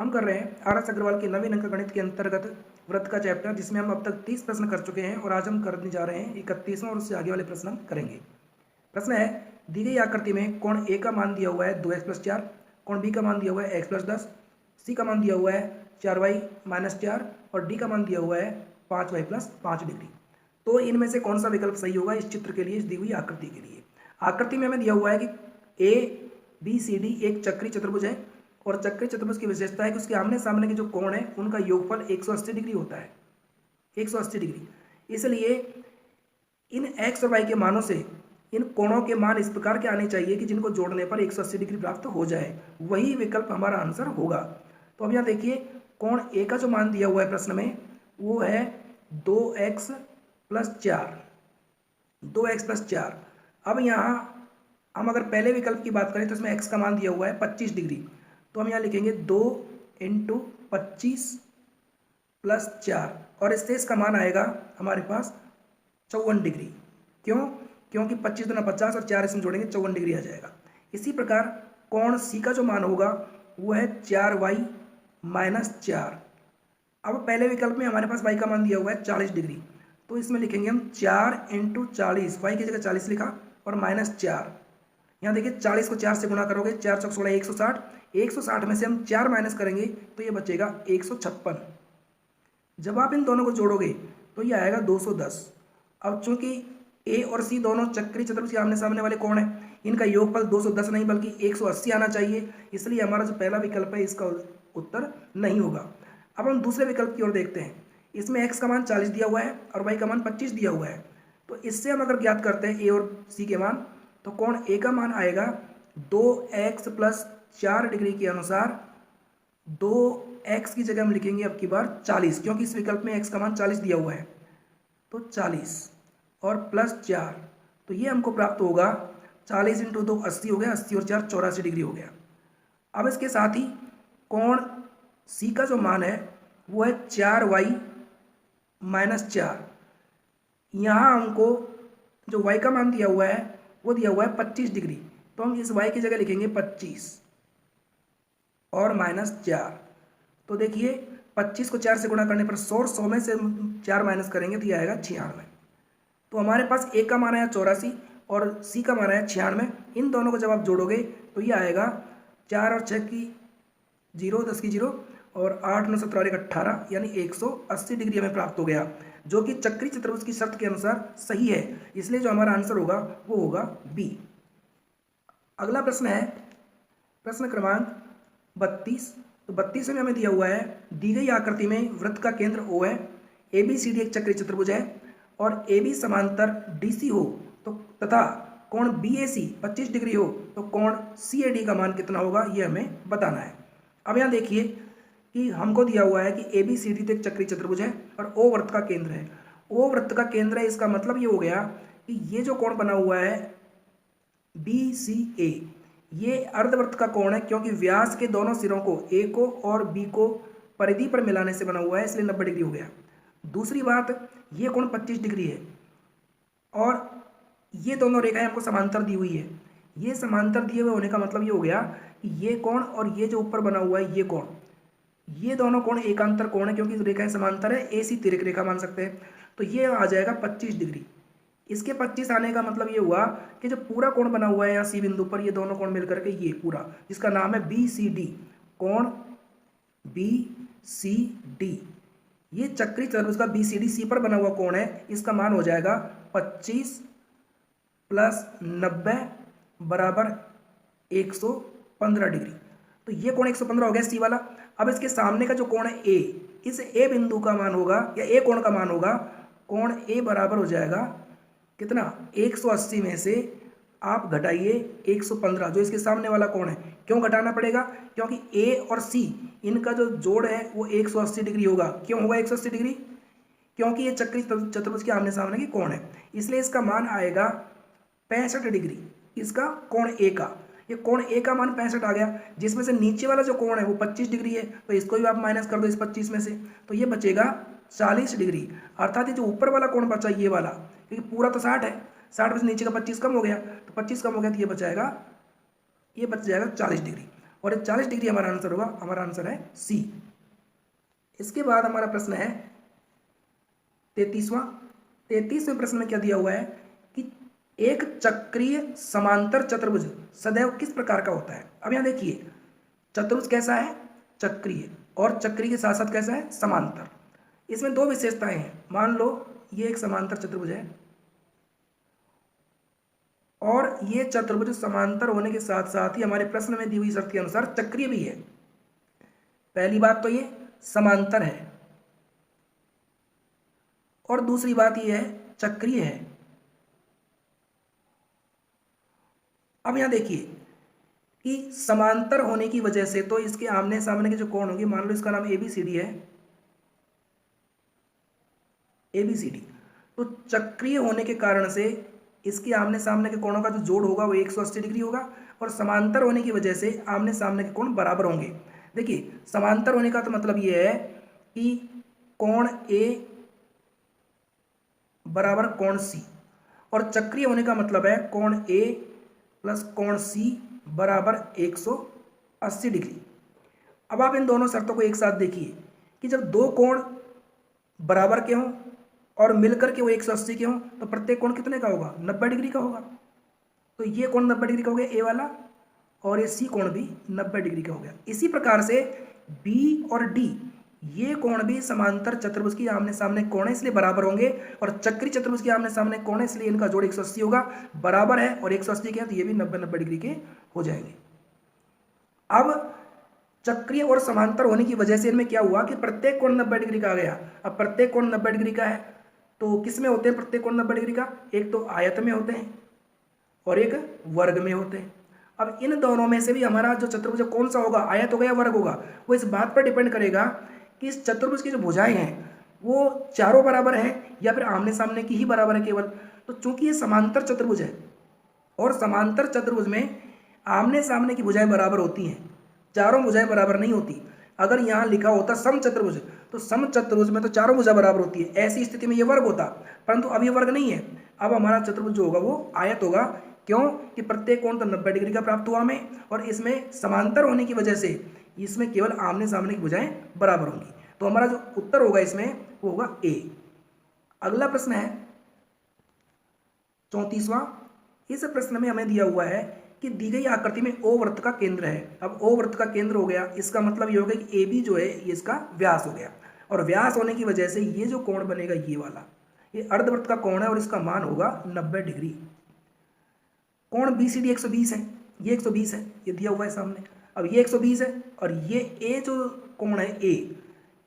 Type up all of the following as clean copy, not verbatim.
हम कर रहे हैं आर एस अग्रवाल के नवीन अंक गणित के अंतर्गत वृत्त का चैप्टर, जिसमें हम अब तक 30 प्रश्न कर चुके हैं और आज हम करने जा रहे हैं 31वां और उससे आगे वाले प्रश्न हम करेंगे। प्रश्न है, दी गई आकृति में कोण ए का मान दिया हुआ है 2x+4, कोण बी का मान दिया हुआ है x+10, सी का मान दिया हुआ है 4y-4 और डी का मान दिया हुआ है 5y+5 डिग्री। तो इनमें से कौन सा विकल्प सही होगा इस चित्र के लिए, इस दी हुई आकृति के लिए। आकृति में हमें दिया हुआ है कि ए बी सी डी एक चक्रीय चतुर्भुज है और चक्रीय चतुर्भुज की विशेषता है कि उसके आमने सामने के जो कोण है उनका योगफल 180 डिग्री होता है, 180 डिग्री। इसलिए इन x और y के मानों से इन कोणों के मान इस प्रकार के आने चाहिए कि जिनको जोड़ने पर 180 डिग्री प्राप्त हो जाए, वही विकल्प हमारा आंसर होगा। तो अब यहाँ देखिए, कोण ए का जो मान दिया हुआ है प्रश्न में वो है 2x+4, 2x+4। अब यहाँ हम अगर पहले विकल्प की बात करें तो इसमें x का मान दिया हुआ है 25 डिग्री, तो हम यहाँ लिखेंगे 2 × 25+4 और इससे इसका मान आएगा हमारे पास 54 डिग्री। क्यों? क्योंकि 25 दूना 50 और 4 इसमें जोड़ेंगे 54 डिग्री आ जाएगा। इसी प्रकार कोण सी का जो मान होगा वो है 4y-4। अब पहले विकल्प में हमारे पास y का मान दिया हुआ है 40 डिग्री, तो इसमें लिखेंगे हम 4 × 40, y की जगह 40 लिखा और -4। यहाँ देखिए 40 को 4 से गुणा करोगे, 4 चौक 16 160, 160 में से हम 4 माइनस करेंगे तो ये बचेगा 156। जब आप इन दोनों को जोड़ोगे तो ये आएगा 210। अब चूंकि ए और सी दोनों चक्रीय चतुर्भुज के आमने सामने वाले कोण हैं, इनका योगफल 210 नहीं बल्कि 180 आना चाहिए, इसलिए हमारा जो पहला विकल्प है इसका उत्तर नहीं होगा। अब हम दूसरे विकल्प की ओर देखते हैं। इसमें x का मान 40 दिया हुआ है और y का मान 25 दिया हुआ है, तो इससे हम अगर ज्ञात करते हैं ए और सी के मान, तो कोण ए का मान आएगा 2x+4 डिग्री के अनुसार 2x की जगह हम लिखेंगे अब की बार 40, क्योंकि इस विकल्प में x का मान 40 दिया हुआ है, तो 40 और +4, तो ये हमको प्राप्त होगा 40 × 2 80 हो गया, 80 और 4 84 डिग्री हो गया। अब इसके साथ ही कोण सी का जो मान है वो है 4y-4। यहाँ हमको जो y का मान दिया हुआ है वो दिया हुआ है 25 डिग्री, तो हम इस y की जगह लिखेंगे 25 और -4। तो देखिए 25 को 4 से गुणा करने पर 100, 100 में से 4 माइनस करेंगे तो ये आएगा 96। तो हमारे पास ए का मान आया 84 और सी का मान आया 96। इन दोनों को जब आप जोड़ोगे तो ये आएगा 4 और 6 की 0, 10 की 0 और 8 9 17 और 1 18, यानी 180 डिग्री हमें प्राप्त हो गया, जो कि चक्रीय चतुर्भुज की शर्त के अनुसार सही है। इसलिए जो हमारा आंसर होगा वो होगा बी। अगला प्रश्न है प्रश्न क्रमांक 32। तो 32 में हमें दिया हुआ है, दी गई आकृति में वृत्त का केंद्र O है, ए बी सी डी एक चक्रीय चतुर्भुज है और ए बी समांतर डी सी हो तो तथा कोण बी ए सी 25 डिग्री हो तो कोण सी ए डी का मान कितना होगा, ये हमें बताना है। अब यहाँ देखिए कि हमको दिया हुआ है कि ए बी सी डी तो एक चक्रीय चतुर्भुज है और ओ वृत्त का केंद्र है। ओ वृत्त का केंद्र है, इसका मतलब ये हो गया कि ये जो कोण बना हुआ है बी सी ए, ये अर्धवृत्त का कोण है, क्योंकि व्यास के दोनों सिरों को ए को और बी को परिधि पर मिलाने से बना हुआ है, इसलिए 90 डिग्री हो गया। दूसरी बात, ये कोण 25 डिग्री है और ये दोनों रेखाएं हमको समांतर दी हुई है। ये समांतर दिए हुए होने का मतलब ये हो गया कि ये कोण और ये जो ऊपर बना हुआ है ये कोण, ये दोनों कोण एकांतर कोण है, क्योंकि रेखाएं समांतर है, ए सी तिर्यक रेखा मान सकते हैं। तो ये आ जाएगा 25 डिग्री। इसके 25 आने का मतलब ये हुआ कि जो पूरा कोण बना हुआ है यहाँ सी बिंदु पर, ये दोनों कोण मिलकर के ये पूरा, जिसका नाम है बी सी डी, कोण बी सी डी, ये चक्रीय चतुर्भुज का बी सी डी सी पर बना हुआ कोण है। इसका मान हो जाएगा 25 + 90 = 115 डिग्री। तो ये कोण 115 हो गया सी वाला। अब इसके सामने का जो कोण है ए, इस ए बिंदु का मान होगा या ए कोण का मान होगा, कोण ए बराबर हो जाएगा कितना, 180 में से आप घटाइए 115, जो इसके सामने वाला कोण है। क्यों घटाना पड़ेगा? क्योंकि ए और सी इनका जो जोड़ है वो 180 डिग्री होगा। क्यों होगा 180 डिग्री? क्योंकि ये चक्रीय चतुर्भुज के आमने सामने की कोण है, इसलिए इसका मान आएगा 65 डिग्री। इसका कोण ए का, ये कोण ए का मान 65 आ गया, जिसमें से नीचे वाला जो कोण है वो 25 डिग्री है, तो इसको भी आप माइनस कर दो इस 25 में से, तो ये बचेगा 40 डिग्री। अर्थात ये जो ऊपर वाला कोण बचा ये वाला, क्योंकि पूरा तो 60 है, 60 में से नीचे का 25 कम हो गया, तो 25 कम हो गया तो ये बच जाएगा 40 डिग्री। और 40 डिग्री हमारा आंसर होगा, हमारा आंसर है सी। इसके बाद हमारा प्रश्न है 33वां। 33वें प्रश्न में क्या दिया हुआ है कि एक चक्रीय समांतर चतुर्भुज सदैव किस प्रकार का होता है। अब यहाँ देखिए चतुर्भुज कैसा है, चक्रीय, और चक्रीय के साथ साथ कैसा है, समांतर। इसमें दो विशेषताएं हैं। मान लो ये एक समांतर चतुर्भुज है और ये चतुर्भुज समांतर होने के साथ साथ ही हमारे प्रश्न में दी हुई शर्त के अनुसार चक्रीय भी है। पहली बात तो ये समांतर है और दूसरी बात ये है चक्रीय है। अब यहां देखिए कि समांतर होने की वजह से तो इसके आमने सामने के जो कोण होंगे, मान लो इसका नाम ABCD है, ABCD, तो चक्रीय होने के कारण से इसके आमने सामने के कोणों का जो जोड़ होगा वो 180 डिग्री होगा और समांतर होने की वजह से आमने सामने के कोण बराबर होंगे। देखिए समांतर होने का तो मतलब ये है कि कोण A बराबर कोण C, और चक्रीय होने का मतलब है कोण A प्लस कोण C बराबर 180 डिग्री। अब आप इन दोनों शर्तों को एक साथ देखिए कि जब दो कोण बराबर के हों और मिलकर के वो 180 के हों तो प्रत्येक कोण कितने का होगा, 90 डिग्री का होगा। तो ये कोण 90 डिग्री का हो गया ए वाला, और ये सी कोण भी 90 डिग्री का हो गया। इसी प्रकार से बी और डी ये कोण भी समांतर चतुर्भुज की आमने सामने कोण है इसलिए बराबर होंगे, और चक्री चतुर्भुज की आमने सामने कोण है इसलिए इनका जोड़ 180 होगा, बराबर है और 180 के है तो ये भी 90 डिग्री के हो जाएंगे। अब चक्रीय और समांतर होने की वजह से इनमें क्या हुआ कि प्रत्येक कोण 90 डिग्री का आ गया। अब प्रत्येक कोण 90 डिग्री का है तो किस में होते हैं प्रत्येक कोण 90 डिग्री का, एक तो आयत में होते हैं और एक वर्ग में होते हैं। अब इन दोनों में से भी हमारा जो चतुर्भुज कौन सा होगा, आयत होगा या वर्ग होगा, वो इस बात पर डिपेंड करेगा कि इस चतुर्भुज की जो भुजाएं हैं वो चारों बराबर है या फिर आमने सामने की ही बराबर है केवल। तो चूंकि ये समांतर चतुर्भुज है और समांतर चतुर्भुज में आमने सामने की भुजाएं बराबर होती हैं, चारों भुजाएं बराबर नहीं होती। अगर यहाँ लिखा होता सम चतुर्भुज तो सम चतुर्भुज में तो चारों भुजा बराबर होती है, ऐसी स्थिति में ये वर्ग होता, परंतु अब ये वर्ग नहीं है। अब हमारा चतुर्भुज जो होगा वो आयत होगा। क्यों कि प्रत्येक कोण तो 90 डिग्री का प्राप्त हुआ हमें, और इसमें समांतर होने की वजह से इसमें केवल आमने सामने की भुजाएं बराबर होंगी। तो हमारा जो उत्तर होगा इसमें वो होगा ए। अगला प्रश्न है 34वां। इस प्रश्न में हमें दिया हुआ है कि दी गई आकृति में ओ वृत्त का केंद्र है। अब ओ वृत्त का केंद्र हो गया, इसका मतलब ये हो गया कि AB जो है ये इसका व्यास हो गया, और व्यास होने की वजह से ये जो कोण बनेगा ये वाला, ये अर्धवृत्त का कोण है और इसका मान होगा 90 डिग्री। कोण BCD 120 है, ये 120 है, ये दिया हुआ है सामने। अब ये 120 है और ये A जो कोण है A,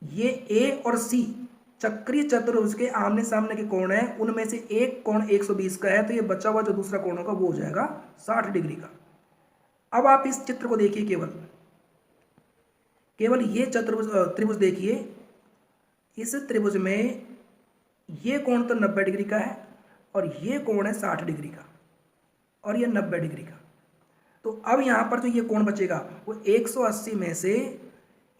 ये A और C चक्रीय चतुर्भुज के आमने सामने के कोण है, उनमें से एक कोण 120 का है, तो ये बचा हुआ जो दूसरा कोण होगा वो हो जाएगा 60 डिग्री का। अब आप इस चित्र को देखिए, केवल ये त्रिभुज देखिए। इस त्रिभुज में ये कोण तो 90 डिग्री का है और ये कोण है 60 डिग्री का और ये 90 डिग्री का। तो अब यहाँ पर जो ये कोण बचेगा वो 180 में से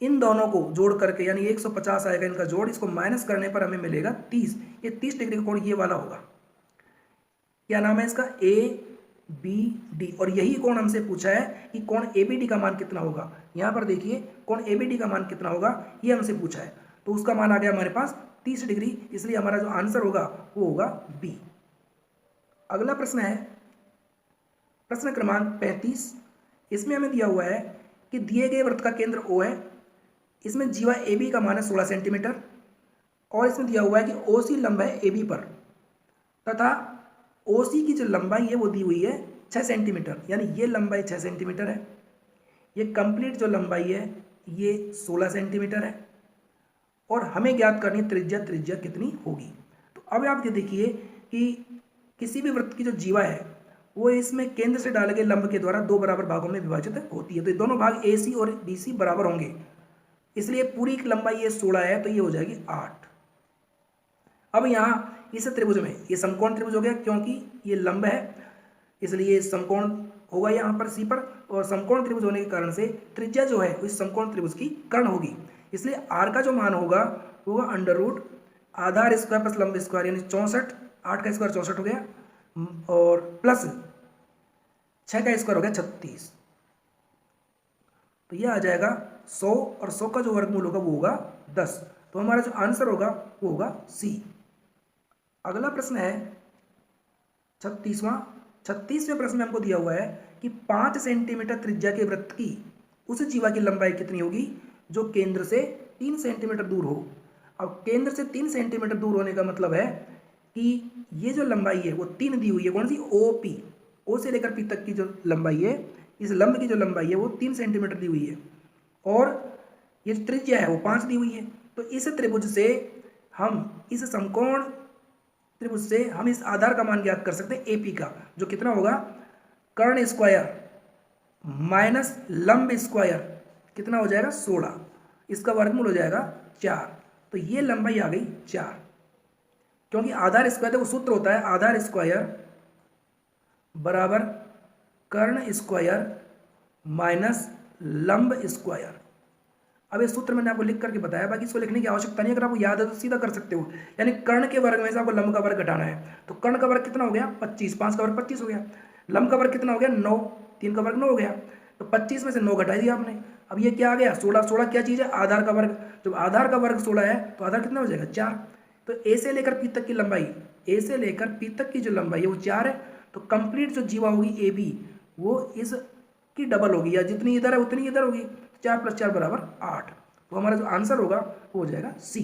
इन दोनों को जोड़ करके यानी 150 आएगा इनका जोड़, इसको माइनस करने पर हमें मिलेगा 30। ये 30 डिग्री का कोण ये वाला होगा। क्या नाम है इसका, ABD, और यही कोण हमसे पूछा है कि कोण ABD का मान कितना होगा। यहाँ पर देखिए कोण ABD का मान कितना होगा ये हमसे पूछा है, तो उसका मान आ गया हमारे पास 30 डिग्री, इसलिए हमारा जो आंसर होगा वो होगा B। अगला प्रश्न है प्रश्न क्रमांक 35। इसमें हमें दिया हुआ है कि दिए गए वृत्त का केंद्र O है, इसमें जीवा AB का मान है 16 सेंटीमीटर, और इसमें दिया हुआ है कि OC लंब है AB पर, तथा OC की जो लंबाई है वो दी हुई है 6 सेंटीमीटर, यानी ये लंबाई 6 सेंटीमीटर है, ये कंप्लीट जो लंबाई है ये 16 सेंटीमीटर है, और हमें ज्ञात करनी त्रिज्या कितनी होगी। तो अब आप ये देखिए कि किसी भी वृत्त की जो जीवा है वो इसमें केंद्र से डाले गए लंब के द्वारा दो बराबर भागों में विभाजित होती है। तो दोनों भाग AC और BC बराबर होंगे, इसलिए पूरी लंबाई ये 16 है तो ये हो जाएगी 8। अब यहाँ इस त्रिभुज में ये समकोण त्रिभुज हो गया, क्योंकि ये लंब है इसलिए समकोण होगा यहाँ पर C पर, और समकोण त्रिभुज होने के कारण से त्रिज्या जो है इस समकोण त्रिभुज की कर्ण होगी, इसलिए R का जो मान होगा वो होगा अंडर रूट आधार स्क्वायर प्लस लंब स्क्वायर, यानी 64, 8 का स्क्वायर 64 हो गया और प्लस 6 का स्क्वायर हो गया 36। तो ये आ जाएगा 100 और 100 का जो वर्गमूल होगा वो होगा 10। तो हमारा जो आंसर होगा वो होगा सी। अगला प्रश्न है 36वां। 36वें प्रश्न में हमको दिया हुआ है कि 5 सेंटीमीटर त्रिज्या के वृत्त की उस जीवा की लंबाई कितनी होगी जो केंद्र से 3 सेंटीमीटर दूर हो। अब केंद्र से 3 सेंटीमीटर दूर होने का मतलब है कि ये जो लंबाई है वो 3 दी हुई है। कौन सी? O P. ओ से लेकर पी तक की जो लंबाई है, इस लंब की जो लंबाई है वो 3 सेंटीमीटर दी हुई है और ये जो त्रिज्या है वो 5 दी हुई है। तो इस त्रिभुज से हम इस समकोण त्रिभुज से हम इस आधार का मान ज्ञात कर सकते हैं एपी का, जो कितना होगा कर्ण स्क्वायर माइनस लंब स्क्वायर कितना हो जाएगा 16, इसका वर्गमूल हो जाएगा 4। तो ये लंबाई आ गई 4, क्योंकि आधार स्क्वायर देखो सूत्र होता है आधार स्क्वायर बराबर कर्ण स्क्वायर माइनस लंब स्क्वायर। अब इस सूत्र मैंने आपको लिख करके बताया, बाकी इसको लिखने की आवश्यकता नहीं। अगर आपको याद है तो सीधा कर सकते हो। यानी कर्ण के वर्ग में से आपको लंब का वर्ग घटाना है। तो कर्ण का वर्ग कितना हो गया 25, 5 का वर्ग 25 हो गया। लंब का वर्ग कितना हो गया 9, 3 का वर्ग 9 हो गया। तो 25 में से 9 घटा दिया आपने। अब ये क्या आ गया 16। 16 क्या चीज़ है? आधार का वर्ग। जब आधार का वर्ग 16 है तो आधार कितना हो जाएगा 4। तो ए से लेकर पी तक की लंबाई, ए से लेकर पी तक की जो लंबाई है वो 4 है। तो कंप्लीट जो जीवा होगी ए बी वो इसकी डबल होगी, या जितनी इधर है उतनी इधर होगी। 4 + 4 = 8। तो हमारा जो आंसर होगा वो हो जाएगा सी।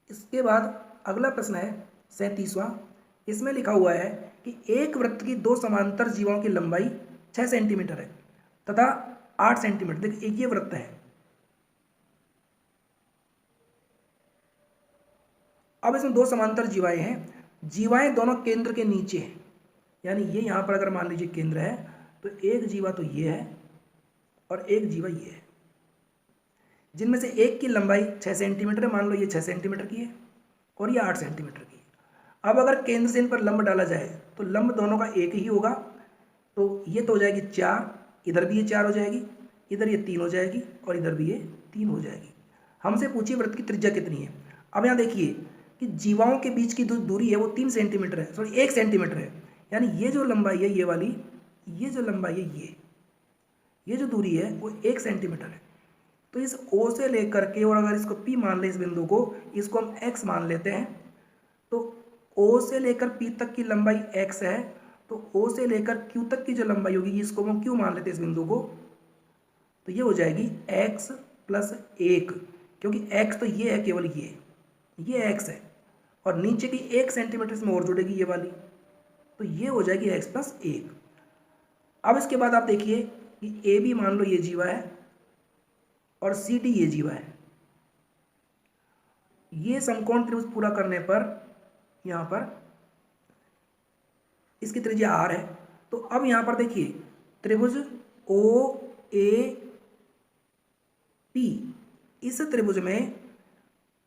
इसके बाद अगला प्रश्न है 37वां। इसमें लिखा हुआ है कि एक वृत्त की 2 समांतर जीवाओं की लंबाई 6 सेंटीमीटर है तथा 8 सेंटीमीटर। देखिए एक ये वृत्त है। अब इसमें 2 समांतर जीवाएं हैं। जीवाएं दोनों केंद्र के नीचे हैं, यानी ये यहां पर अगर मान लीजिए केंद्र है तो एक जीवा तो ये है और एक जीवा ये है, जिनमें से एक की लंबाई 6 सेंटीमीटर है। मान लो ये 6 सेंटीमीटर की है और ये 8 सेंटीमीटर की है। अब अगर केंद्र से इन पर लंब डाला जाए तो लंब दोनों का एक ही होगा। तो ये तो हो जाएगी 4, इधर भी ये 4 हो जाएगी, इधर ये 3 हो जाएगी और इधर भी ये 3 हो जाएगी। हमसे पूछिए वृत्त की त्रिज्या कितनी है। अब यहाँ देखिए कि जीवाओं के बीच की जो दूरी है वो 3 सेंटीमीटर है, सॉरी 1 सेंटीमीटर है। यानी ये जो लंबाई है ये वाली, ये जो लंबाई है ये जो दूरी है वो 1 सेंटीमीटर है। तो इस O से लेकर के, और अगर इसको P मान ले इस बिंदु को, इसको हम X मान लेते हैं। तो O से लेकर P तक की लंबाई X है, तो O से लेकर Q तक की जो लंबाई होगी इसको हम Q मान लेते हैं इस बिंदु को। तो ये हो जाएगी X + 1, क्योंकि X तो ये है, केवल ये X है और नीचे की 1 सेंटीमीटर इसमें और जुड़ेगी ये वाली, तो ये हो जाएगी X + 1। अब इसके बाद आप देखिए कि AB मान लो ये जीवा है और CD ये जीवा है। ये समकोण त्रिभुज पूरा करने पर यहाँ पर इसकी त्रिज्या R है। तो अब यहाँ पर देखिए त्रिभुज OAP, इस त्रिभुज में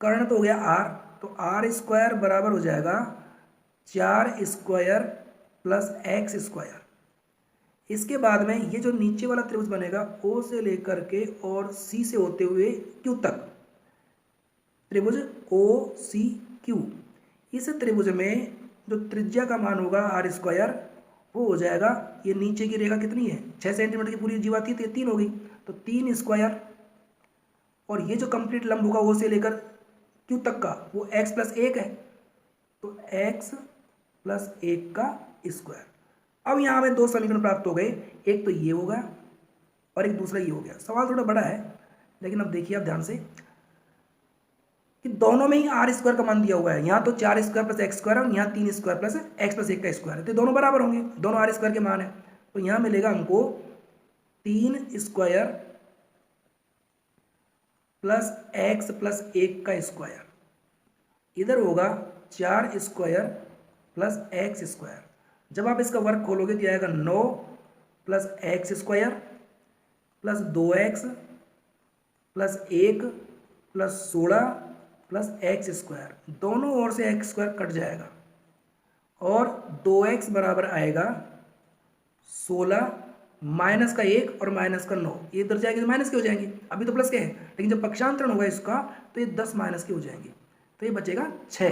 कर्ण तो हो गया R, तो R² बराबर हो जाएगा 4² + X²। इसके बाद में ये जो नीचे वाला त्रिभुज बनेगा O से लेकर के और C से होते हुए Q तक, त्रिभुज OCQ, इस त्रिभुज में जो त्रिज्या का मान होगा R² वो हो जाएगा, ये नीचे की रेखा कितनी है 6 सेंटीमीटर की पूरी जीवा थी तो ये 3 हो गई, तो 3²। और ये जो कंप्लीट लंब होगा O से लेकर Q तक का वो X + 1 है, तो X + 1 का स्क्वायर। अब यहाँ हमें 2 समीकरण प्राप्त हो गए, एक तो ये होगा और एक दूसरा ये हो गया। सवाल थोड़ा बड़ा है, लेकिन अब देखिए आप ध्यान से कि दोनों में ही R² का मान दिया हुआ है। यहाँ तो 4² + X² और यहाँ 3² + X + 1 का स्क्वायर है, तो दोनों बराबर होंगे, दोनों R² के मान है। तो यहाँ मिलेगा हमको 3² + X + 1 का स्क्वायर, इधर होगा 4² + X²। जब आप इसका वर्ग खोलोगे तो आएगा 9 + X² + 2X + 1 + 16 + X²। दोनों ओर से X² कट जाएगा और 2X बराबर आएगा 16 माइनस का 1 और माइनस का 9, ये इधर जाएंगे तो माइनस के हो जाएंगे, अभी तो प्लस के हैं, लेकिन जब पक्षांतरण होगा इसका तो ये 10 माइनस के हो जाएंगे, तो ये बचेगा 6।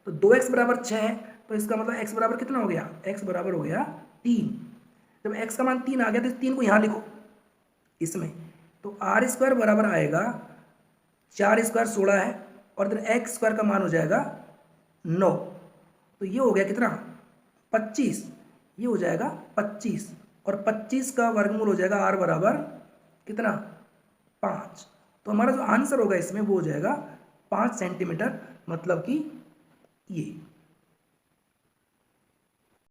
तो 2X बराबर 6 है, तो इसका मतलब X बराबर कितना हो गया, X बराबर हो गया 3। जब x का मान 3 आ गया तो इस 3 को यहाँ लिखो इसमें, तो आर स्क्वायर बराबर आएगा 4 स्क्वायर 16 है, और इधर एक्स स्क्वायर का मान हो जाएगा 9। तो ये हो गया कितना 25, ये हो जाएगा 25, और 25 का वर्गमूल हो जाएगा आर बराबर कितना 5। तो हमारा जो आंसर होगा इसमें वो हो जाएगा 5 सेंटीमीटर, मतलब कि ये